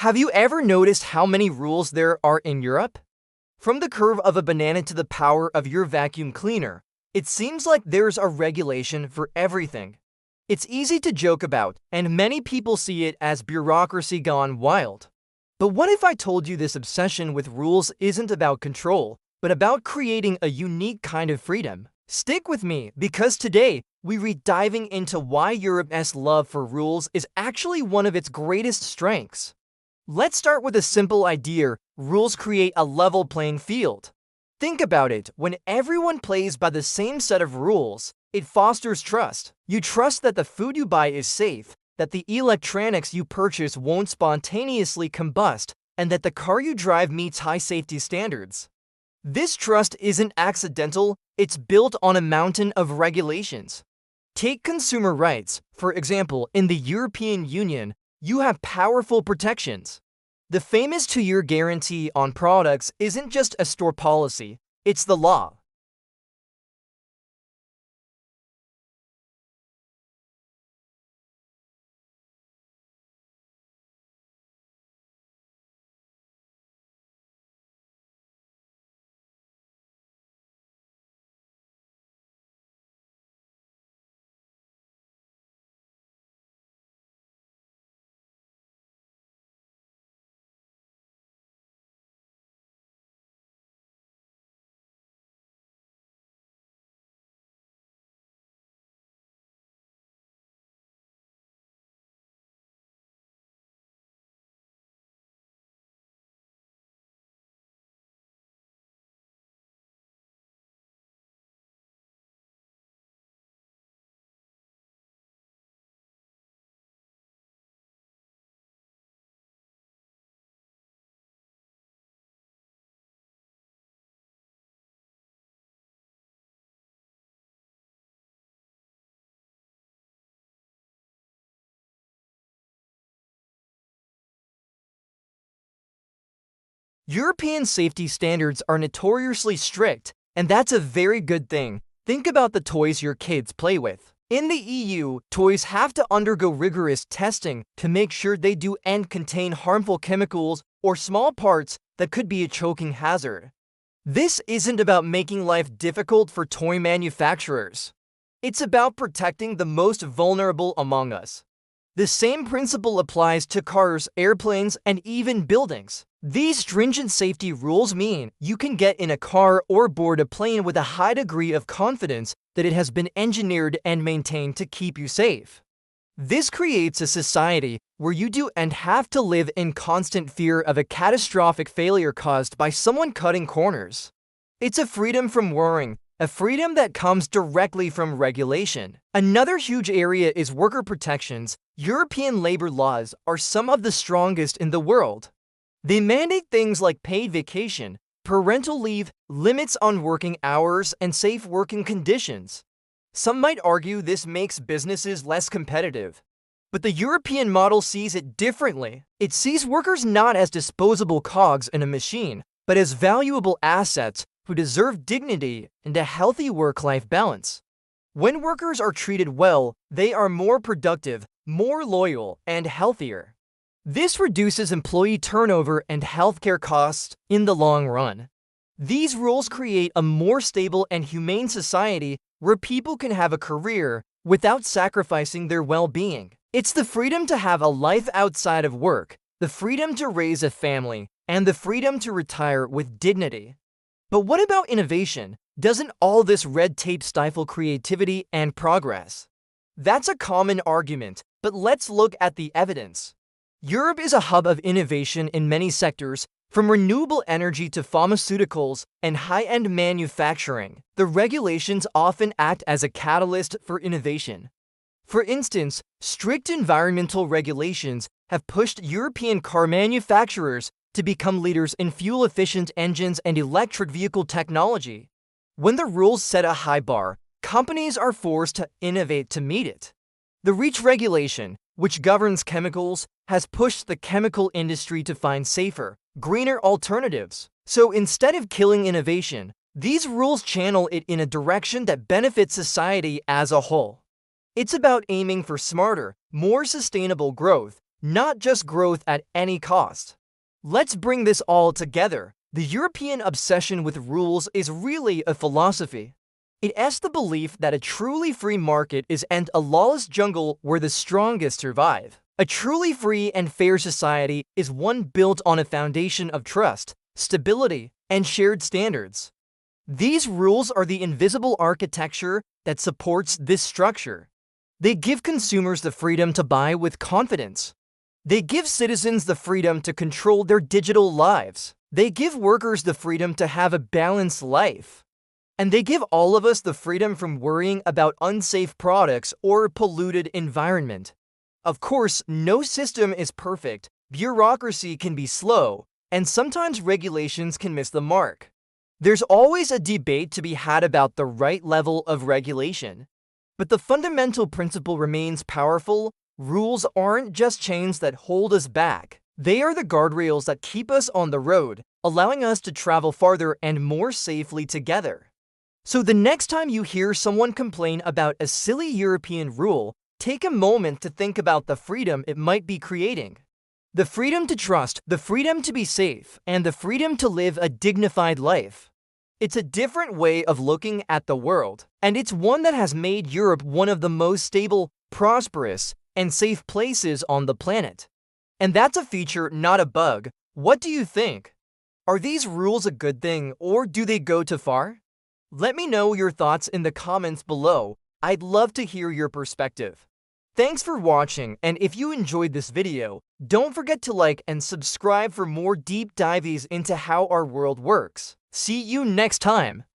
Have you ever noticed how many rules there are in Europe? From the curve of a banana to the power of your vacuum cleaner, it seems like there's a regulation for everything. It's easy to joke about, and many people see it as bureaucracy gone wild. But what if I told you this obsession with rules isn't about control, but about creating a unique kind of freedom? Stick with me, because today we're diving into why Europe's love for rules is actually one of its greatest strengths. Let's start with a simple idea: rules create a level playing field. Think about it: when everyone plays by the same set of rules, it fosters trust. You trust that the food you buy is safe, that the electronics you purchase won't spontaneously combust, and that the car you drive meets high safety standards. This trust isn't accidental, it's built on a mountain of regulations. Take consumer rights, for example. In the European Union, you have powerful protections. The famous 2-year guarantee on products isn't just a store policy, it's the law. European safety standards are notoriously strict, and that's a very good thing. Think about the toys your kids play with. In the EU, toys have to undergo rigorous testing to make sure they don't contain harmful chemicals or small parts that could be a choking hazard. This isn't about making life difficult for toy manufacturers. It's about protecting the most vulnerable among us. The same principle applies to cars, airplanes, and even buildings. These stringent safety rules mean you can get in a car or board a plane with a high degree of confidence that it has been engineered and maintained to keep you safe. This creates a society where you don't have to live in constant fear of a catastrophic failure caused by someone cutting corners. It's a freedom from worrying, a freedom that comes directly from regulation. Another huge area is worker protections. European labor laws are some of the strongest in the world. They mandate things like paid vacation, parental leave, limits on working hours, and safe working conditions. Some might argue this makes businesses less competitive. But the European model sees it differently. It sees workers not as disposable cogs in a machine, but as valuable assets who deserve dignity and a healthy work-life balance. When workers are treated well, they are more productive, more loyal, and healthier. This reduces employee turnover and healthcare costs in the long run. These rules create a more stable and humane society where people can have a career without sacrificing their well-being. It's the freedom to have a life outside of work, the freedom to raise a family, and the freedom to retire with dignity. But what about innovation? Doesn't all this red tape stifle creativity and progress? That's a common argument, but let's look at the evidence. Europe is a hub of innovation in many sectors, from renewable energy to pharmaceuticals and high-end manufacturing. The regulations often act as a catalyst for innovation. For instance, strict environmental regulations have pushed European car manufacturers to become leaders in fuel-efficient engines and electric vehicle technology. When the rules set a high bar, companies are forced to innovate to meet it. The REACH regulation, which governs chemicals, has pushed the chemical industry to find safer, greener alternatives. So instead of killing innovation, these rules channel it in a direction that benefits society as a whole. It's about aiming for smarter, more sustainable growth, not just growth at any cost. Let's bring this all together. The European obsession with rules is really a philosophy. It has the belief that a truly free market is a lawless jungle where the strongest survive. A truly free and fair society is one built on a foundation of trust, stability, and shared standards. These rules are the invisible architecture that supports this structure. They give consumers the freedom to buy with confidence. They give citizens the freedom to control their digital lives. They give workers the freedom to have a balanced life. And they give all of us the freedom from worrying about unsafe products or a polluted environment. Of course, no system is perfect. Bureaucracy can be slow, and sometimes regulations can miss the mark. There's always a debate to be had about the right level of regulation. But the fundamental principle remains powerful. Rules aren't just chains that hold us back. They are the guardrails that keep us on the road, allowing us to travel farther and more safely together. So the next time you hear someone complain about a silly European rule, take a moment to think about the freedom it might be creating. The freedom to trust, the freedom to be safe, and the freedom to live a dignified life. It's a different way of looking at the world, and it's one that has made Europe one of the most stable, prosperous, and safe places on the planet. And that's a feature, not a bug. What do you think? Are these rules a good thing, or do they go too far? Let me know your thoughts in the comments below. I'd love to hear your perspective. Thanks for watching, and if you enjoyed this video, don't forget to like and subscribe for more deep dives into how our world works. See you next time!